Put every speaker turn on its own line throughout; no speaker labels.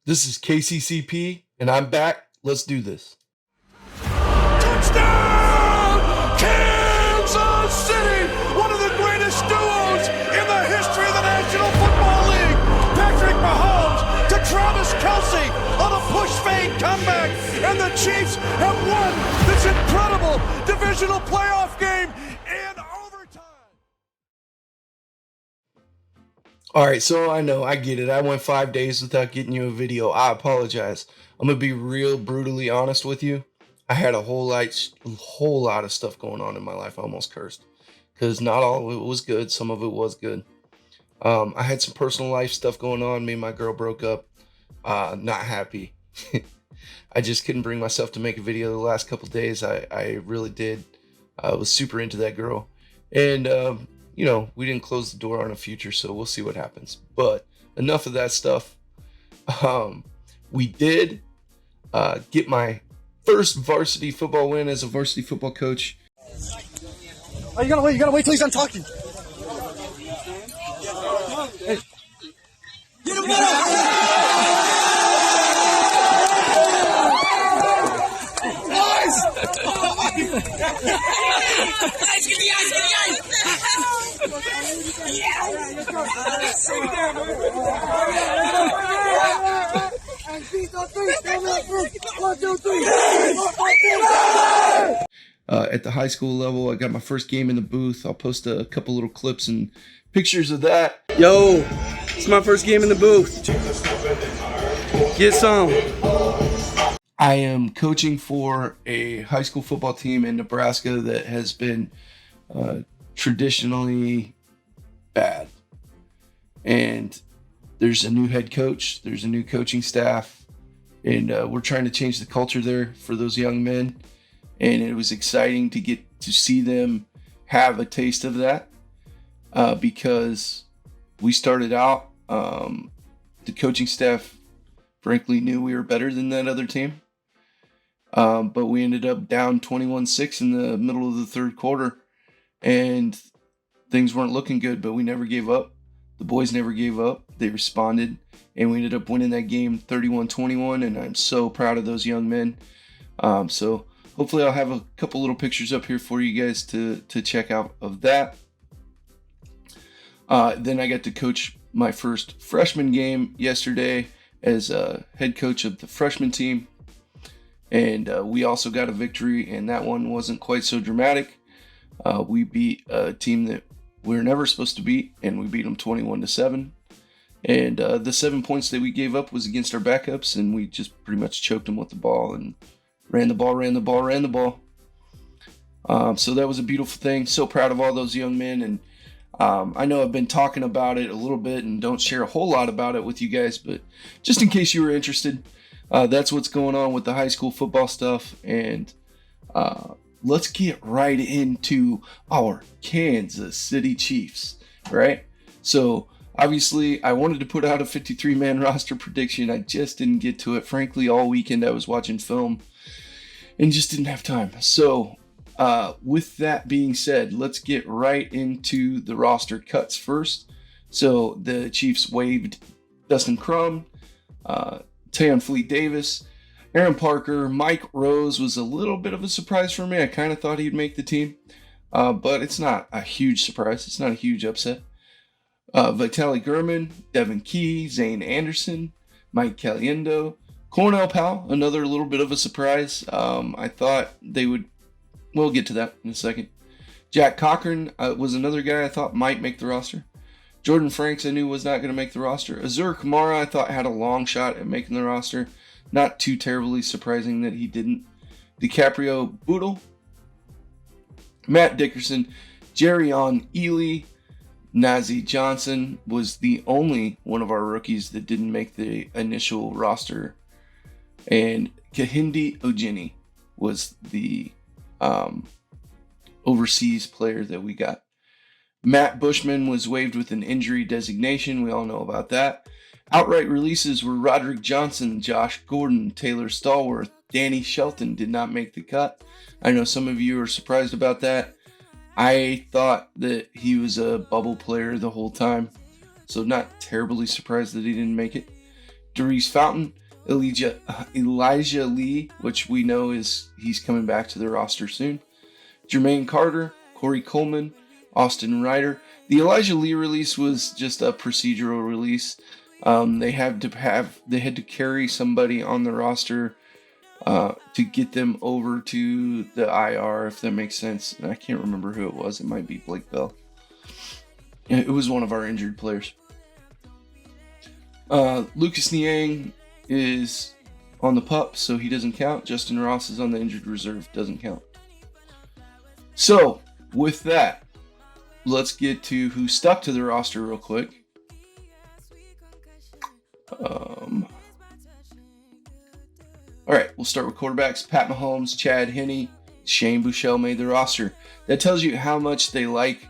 This is KCCP, and I'm back. Let's do this.
Touchdown! Kansas City! One of the greatest duos in the history of the National Football League. Patrick Mahomes to Travis Kelce on a push fade comeback. And the Chiefs have won this incredible divisional playoff game in overtime.
All right, so I know, I get it. I went 5 days without getting you a video. I apologize. I'm going to be real brutally honest with you. I had a whole lot of stuff going on in my life. I almost cursed because not all of it was good. Some of it was good. I had some personal life stuff going on. Me and my girl broke up. Not happy. I just couldn't bring myself to make a video the last couple days. I really did. I was super into that girl. And, we didn't close the door on a future, so we'll see what happens. But enough of that stuff. We did get my first varsity football win as a varsity football coach.
Oh, you gotta wait till he's done talking. Hey. Get him
At the high school level, I got my first game in the booth. I'll post a couple little clips and pictures of that.
Yo, it's my first game in the booth. Get some.
I am coaching for a high school football team in Nebraska that has been traditionally bad. And there's a new head coach, there's a new coaching staff, and we're trying to change the culture there for those young men. And it was exciting to get to see them have a taste of that because we started out, the coaching staff frankly knew we were better than that other team. But we ended up down 21-6 in the middle of the third quarter, and things weren't looking good, but we never gave up. The boys never gave up. They responded, and we ended up winning that game 31-21, and I'm so proud of those young men. So hopefully I'll have a couple little pictures up here for you guys to check out of that. Then I got to coach my first freshman game yesterday as a head coach of the freshman team. And we also got a victory, and that one wasn't quite so dramatic. We beat a team that we were never supposed to beat, and we beat them 21-7. And the 7 points that we gave up was against our backups, and we just pretty much choked them with the ball and ran the ball. So that was a beautiful thing. So proud of all those young men. And I know I've been talking about it a little bit and don't share a whole lot about it with you guys, but just in case you were interested, that's what's going on with the high school football stuff. And let's get right into our Kansas City Chiefs, right? So obviously I wanted to put out a 53-man roster prediction. I just didn't get to it. Frankly, all weekend I was watching film and just didn't have time. So with that being said, let's get right into the roster cuts first. So the Chiefs waived Dustin Crum, Tayon Fleet Davis, Aaron Parker. Mike Rose was a little bit of a surprise for me. I kind of thought he'd make the team, but it's not a huge surprise. It's not a huge upset. Vitaly Gurman, Devin Key, Zane Anderson, Mike Caliendo, Cornell Powell, another little bit of a surprise. I thought they would. We'll get to that in a second. Jack Cochran was another guy I thought might make the roster. Jordan Franks I knew was not going to make the roster. Azur Kamara I thought had a long shot at making the roster. Not too terribly surprising that he didn't. DiCaprio Boodle, Matt Dickerson, Jerrion Ely, Nazi Johnson was the only one of our rookies that didn't make the initial roster. And Kahindi Ojini was the overseas player that we got. Matt Bushman was waived with an injury designation. We all know about that. Outright releases were Roderick Johnson, Josh Gordon, Taylor Stallworth, Danny Shelton did not make the cut. I know some of you are surprised about that. I thought that he was a bubble player the whole time, so not terribly surprised that he didn't make it. Darius Fountain, Elijah Lee, which we know he's coming back to the roster soon. Jermaine Carter, Corey Coleman, Austin Ryder. The Elijah Lee release was just a procedural release. They had to carry somebody on the roster to get them over to the IR, if that makes sense. And I can't remember who it was. It might be Blake Bell. It was one of our injured players. Lucas Niang is on the PUP, so he doesn't count. Justin Ross is on the injured reserve, doesn't count. So, with that, let's get to who stuck to the roster real quick. All right, we'll start with quarterbacks. Pat Mahomes, Chad Henne, Shane Buechele made the roster. That tells you how much they like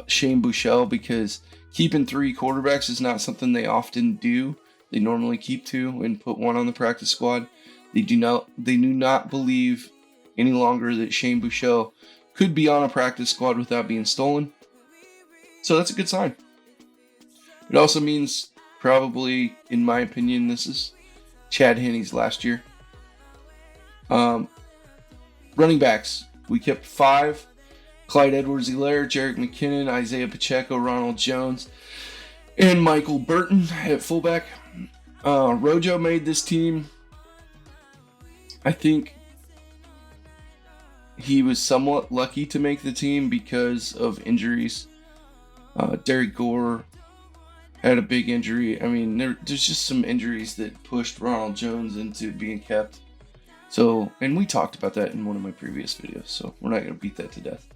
Shane Buechele, because keeping 3 quarterbacks is not something they often do. They normally keep 2 and put 1 on the practice squad. They do not believe any longer that Shane Buechele could be on a practice squad without being stolen. So that's a good sign. It also means, probably, in my opinion, this is Chad Henne's last year. Running backs. We kept 5. Clyde Edwards-Helaire, Jerick McKinnon, Isaiah Pacheco, Ronald Jones, and Michael Burton at fullback. Rojo made this team. I think he was somewhat lucky to make the team because of injuries. Derek Gore had a big injury. I mean, there's just some injuries that pushed Ronald Jones into being kept. So, and we talked about that in one of my previous videos, so we're not going to beat that to death.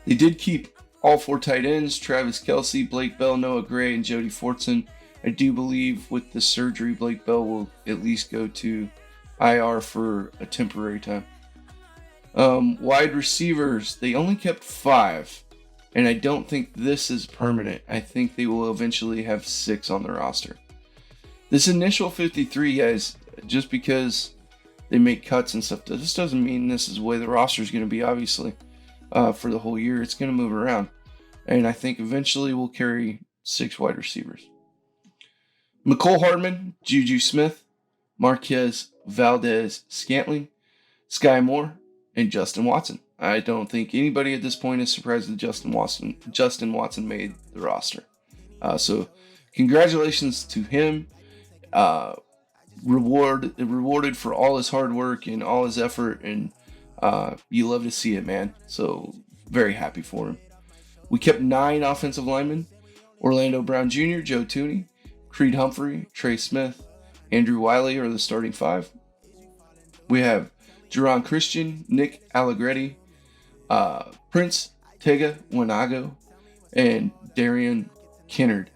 They did keep all 4 tight ends, Travis Kelce, Blake Bell, Noah Gray, and Jody Fortson. I do believe with the surgery, Blake Bell will at least go to IR for a temporary time. Wide receivers, they only kept 5, and I don't think this is permanent. I think they will eventually have 6 on the roster. This initial 53, guys, just because they make cuts and stuff, this doesn't mean this is the way the roster is going to be, obviously. For the whole year, it's going to move around. And I think eventually we'll carry 6 wide receivers. McCole Hardman, Juju Smith, Marquez Valdez-Scantling, Sky Moore, and Justin Watson. I don't think anybody at this point is surprised that Justin Watson made the roster. So congratulations to him. Rewarded for all his hard work and all his effort, and you love to see it, man. So very happy for him. We kept 9 offensive linemen: Orlando Brown Jr., Joe Thuney, Creed Humphrey, Trey Smith, Andrew Wiley are the starting 5. We have Jerron Christian, Nick Allegretti, Prince Tega Wanago, and Darian Kennard.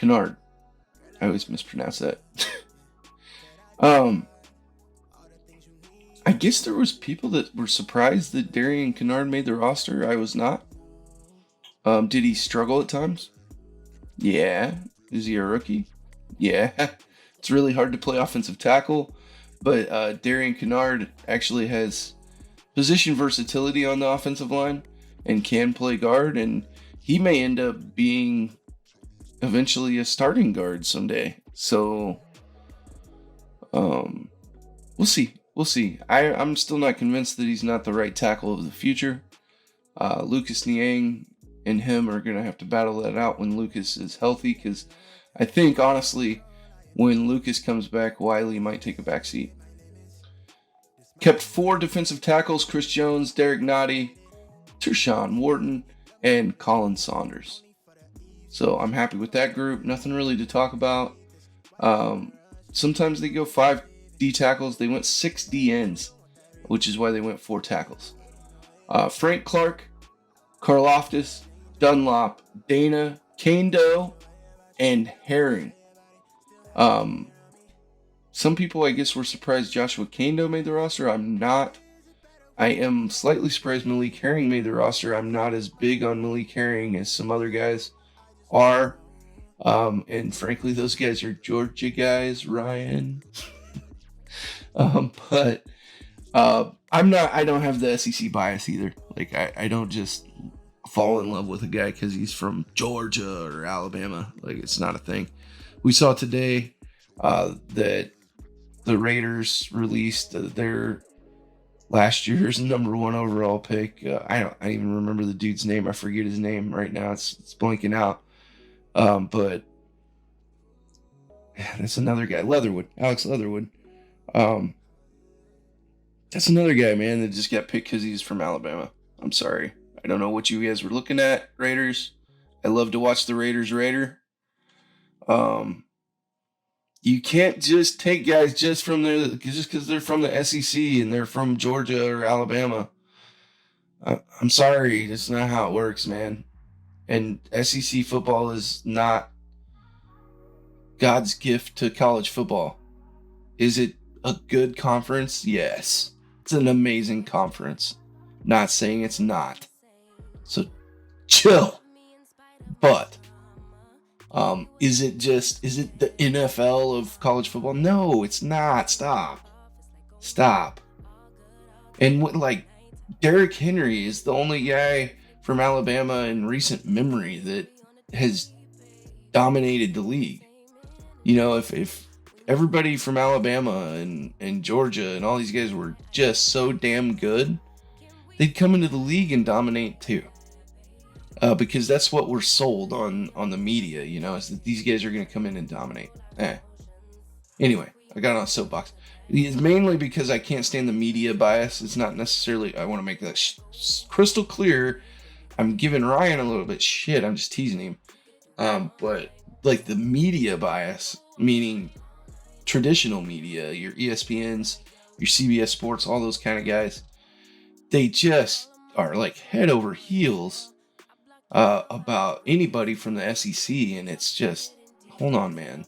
I always mispronounce that. I guess there was people that were surprised that Darian Kennard made the roster. I was not. Did he struggle at times? Yeah. Is he a rookie? Yeah. It's really hard to play offensive tackle, but Darian Kennard actually has position versatility on the offensive line and can play guard, and he may end up being eventually a starting guard someday. So, we'll see. We'll see. I'm still not convinced that he's not the right tackle of the future. Lucas Niang and him are going to have to battle that out when Lucas is healthy, because I think, honestly, when Lucas comes back, Wiley might take a back seat. Kept 4 defensive tackles: Chris Jones, Derek Nottie, Tershawn Wharton, and Colin Saunders. So I'm happy with that group. Nothing really to talk about. Sometimes they go 5 D tackles. They went 6 DNs, which is why they went 4 tackles. Frank Clark, Karloftis, Dunlop, Dana, Kando, and Herring. Some people, I guess, were surprised Joshua Kando made the roster. I'm not. I am slightly surprised Malik Herring made the roster. I'm not as big on Malik Herring as some other guys are. And frankly, those guys are Georgia guys, Ryan. But I don't have the SEC bias either. Like, I don't just fall in love with a guy because he's from Georgia or Alabama. Like, it's not a thing. We saw today that the Raiders released their last year's number 1 overall pick. I don't even remember the dude's name. I forget his name right now. It's blanking out. But that's another guy, Alex Leatherwood. That's another guy, man, that just got picked because he's from Alabama. I'm sorry. I don't know what you guys were looking at, Raiders. I love to watch the Raiders Raider. You can't just take guys just because they're from the SEC and they're from Georgia or Alabama. I'm sorry, that's not how it works, man. And SEC football is not God's gift to college football. Is it a good conference? Yes. It's an amazing conference. Not saying it's not. So chill. But is it the NFL of college football? No, it's not. Stop. And Derrick Henry is the only guy from Alabama in recent memory that has dominated the league. You know, if everybody from Alabama and Georgia and all these guys were just so damn good, they'd come into the league and dominate too. Because that's what we're sold on the media, you know, is that these guys are going to come in and dominate. Anyway, I got on a soapbox. It's mainly because I can't stand the media bias. It's not necessarily, I want to make that crystal clear. I'm giving Ryan a little bit shit. I'm just teasing him. But like the media bias, meaning traditional media, your ESPNs, your CBS Sports, all those kind of guys, they just are like head over heels about anybody from the SEC, and it's just, hold on, man.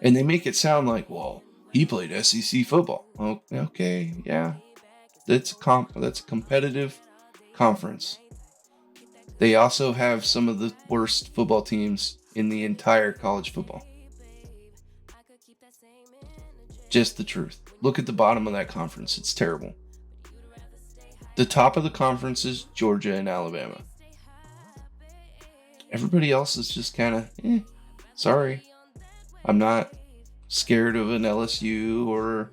And they make it sound like, well, he played SEC football. Oh, okay, yeah, that's a competitive conference. They also have some of the worst football teams in the entire college football. Just the truth. Look at the bottom of that conference. It's terrible. The top of the conference is Georgia and Alabama. Everybody else is just kind of, sorry. I'm not scared of an LSU or,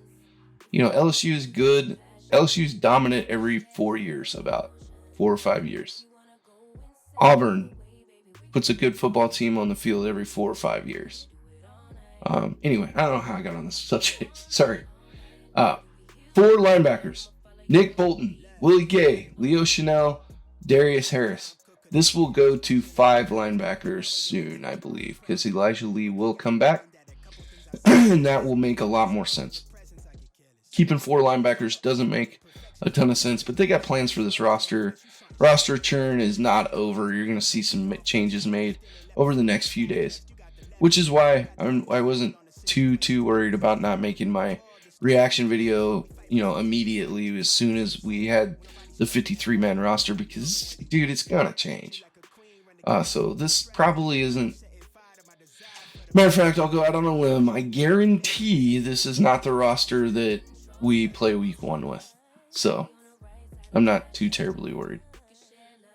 you know, LSU is good. LSU's dominant every 4 years, about 4 or 5 years. Auburn puts a good football team on the field every 4 or 5 years. Anyway, I don't know how I got on this subject. Sorry. 4 linebackers. Nick Bolton, Willie Gay, Leo Chanel, Darius Harris. This will go to 5 linebackers soon, I believe, because Elijah Lee will come back. And that will make a lot more sense. Keeping 4 linebackers doesn't make a ton of sense, but they got plans for this roster. Roster churn is not over. You're going to see some changes made over the next few days, which is why I wasn't too worried about not making my reaction video, you know, immediately as soon as we had the 53-man roster, because, dude, it's going to change. So this probably isn't. Matter of fact, I'll go out on a limb. I guarantee this is not the roster that we play week 1 with. So I'm not too terribly worried.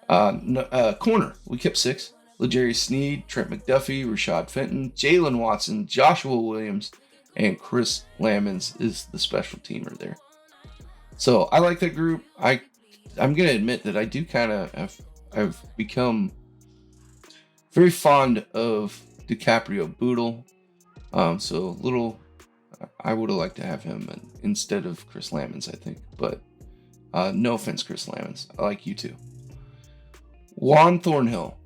Corner, we kept 6. L'Jarius Sneed, Trent McDuffie, Rashad Fenton, Jalen Watson, Joshua Williams, and Chris Lamons is the special teamer there. So I like that group. I'm going to admit that I do kind of I've become very fond of DiCaprio Boodle. So I would have liked to have him instead of Chris Lamons, I think. But no offense, Chris Lamons. I like you too. Juan Thornhill,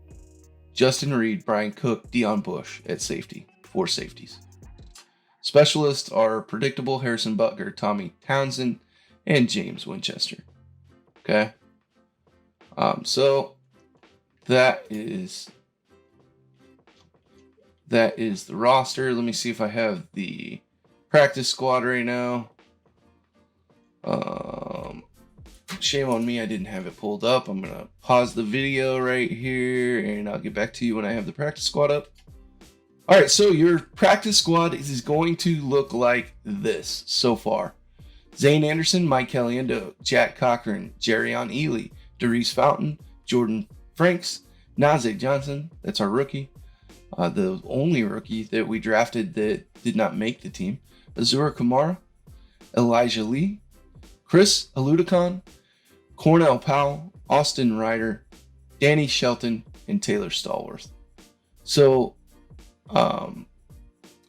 Justin Reed, Brian Cook, Deion Bush at safety. 4 safeties. Specialists are predictable: Harrison Butker, Tommy Townsend, and James Winchester. Okay. So that is the roster. Let me see if I have the practice squad right now. Shame on me, I didn't have it pulled up. I'm gonna pause the video right here, and I'll get back to you when I have the practice squad up. All right, so your practice squad is going to look like this so far. Zane Anderson, Mike Caliendo, Jack Cochran, Jerrion Ely, Darius Fountain, Jordan Franks, Najee Johnson, that's our rookie, the only rookie that we drafted that did not make the team, Azura Kamara, Elijah Lee, Chris Aludicon, Cornell Powell, Austin Ryder, Danny Shelton, and Taylor Stallworth. So I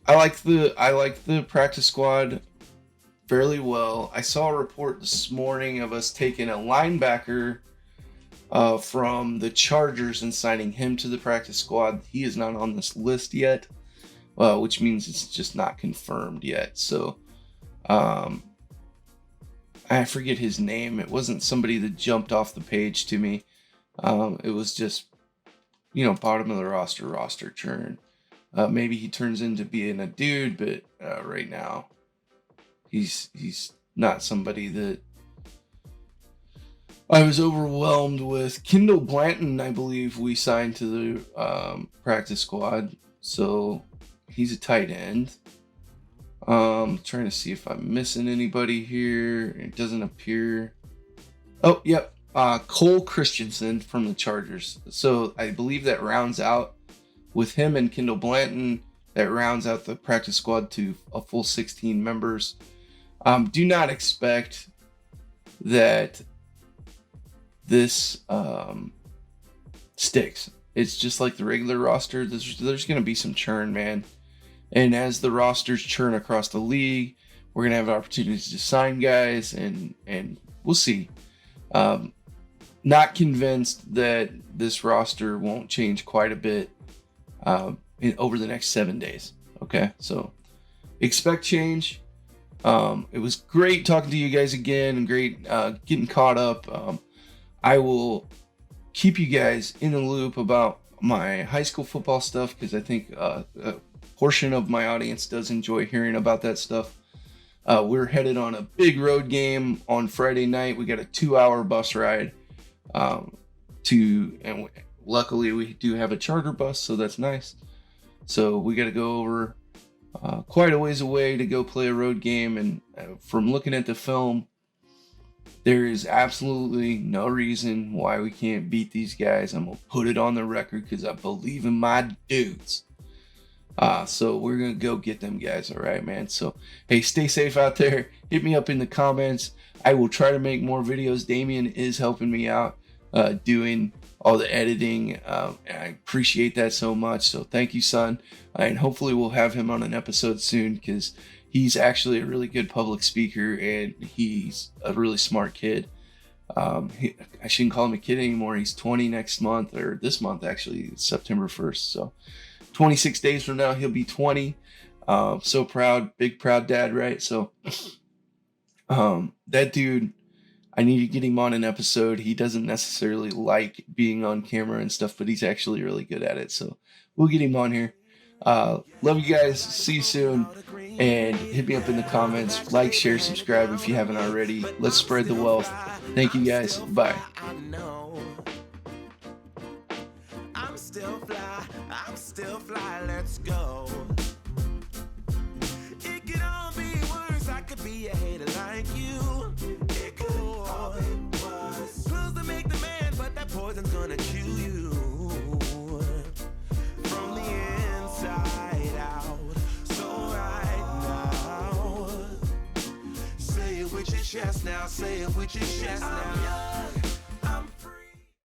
like the practice squad fairly well. I saw a report this morning of us taking a linebacker from the Chargers and signing him to the practice squad. He is not on this list yet, which means it's just not confirmed yet. So I forget his name. It wasn't somebody that jumped off the page to me. It was just, bottom of the roster churn. Maybe he turns into being a dude, but right now he's not somebody that I was overwhelmed with. Kendall Blanton, I believe we signed to the practice squad, so he's a tight end. Trying to see if I'm missing anybody here. It doesn't appear. Oh, yep. Cole Christensen from the Chargers. So I believe that rounds out, with him and Kendall Blanton, that rounds out the practice squad to a full 16 members. Do not expect that this sticks. It's just like the regular roster. There's going to be some churn, man. And as the rosters churn across the league, we're going to have opportunities to sign guys, and we'll see. Not convinced that this roster won't change quite a bit over the next 7 days. Okay, so expect change. It was great talking to you guys again, and great getting caught up. I will keep you guys in the loop about my high school football stuff, because I think a portion of my audience does enjoy hearing about that stuff. We're headed on a big road game on Friday night. We got a 2-hour bus ride and luckily we do have a charter bus, so that's nice. So we got to go over quite a ways away to go play a road game, and from looking at the film, there is absolutely no reason why we can't beat these guys. I'm going to put it on the record because I believe in my dudes. So we're going to go get them guys. All right, man. So, hey, stay safe out there. Hit me up in the comments. I will try to make more videos. Damien is helping me out doing all the editing. And I appreciate that so much. So thank you, son. And hopefully we'll have him on an episode soon, because he's actually a really good public speaker and he's a really smart kid. I shouldn't call him a kid anymore. He's 20 next month, or this month actually, September 1st. So 26 days from now, he'll be 20. So proud, big proud dad, right? So that dude, I need to get him on an episode. He doesn't necessarily like being on camera and stuff, but he's actually really good at it. So we'll get him on here. Love you guys. See you soon. And hit me up in the comments. Like, share, subscribe if you haven't already. Let's spread the wealth. Thank you guys. Bye.
I'm still fly, let's go. It could all be worse, I could be a hater like you. It could all be worse. Clothes to make the man, but that poison's gonna chew you from the inside out. So right now, say it with your chest now, say it with your chest now.